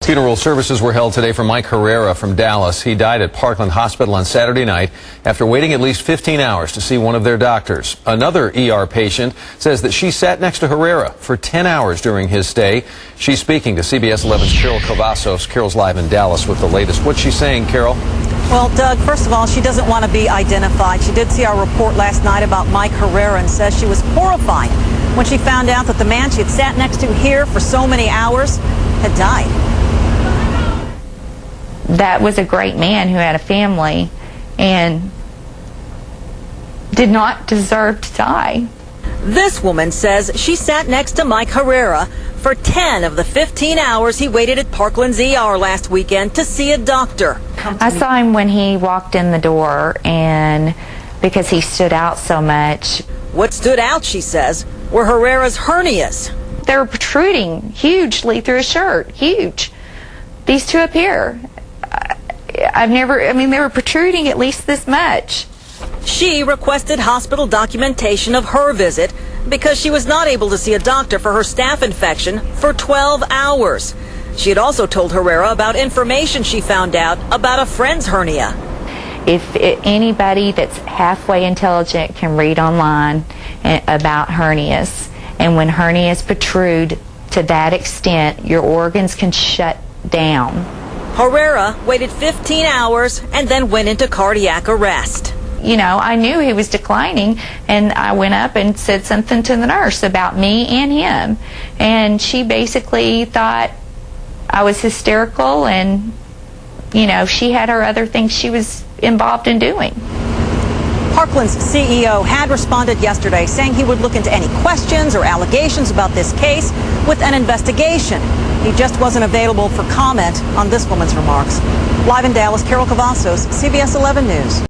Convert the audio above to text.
Funeral services were held today for Mike Herrera from Dallas. He died at Parkland Hospital on Saturday night after waiting at least 15 hours to see one of their doctors. Another ER patient says that she sat next to Herrera for 10 hours during his stay. She's speaking to CBS 11's Carol Cavazos. Carol's live in Dallas with the latest. What's she saying, Carol? Well, Doug, first of all, she doesn't want to be identified. She did see our report last night about Mike Herrera and says she was horrified when she found out that the man she had sat next to here for so many hours had died. That was a great man who had a family and did not deserve to die. This woman says she sat next to Mike Herrera for 10 of the 15 hours he waited at Parkland's ER last weekend to see a doctor. I saw him when he walked in the door, and because he stood out so much. What stood out, she says, were Herrera's hernias. They were protruding hugely through his shirt, huge. These two up here. They were protruding at least this much. She requested hospital documentation of her visit because she was not able to see a doctor for her staph infection for 12 hours. She had also told Herrera about information she found out about a friend's hernia. If anybody that's halfway intelligent can read online about hernias, and when hernias protrude to that extent, your organs can shut down. Herrera waited 15 hours and then went into cardiac arrest. You know, I knew he was declining, and I went up and said something to the nurse about me and him. And she basically thought I was hysterical, and, you know, she had her other things she was involved in doing. Parkland's CEO had responded yesterday saying he would look into any questions or allegations about this case with an investigation. He just wasn't available for comment on this woman's remarks. Live in Dallas, Carol Cavazos, CBS 11 News.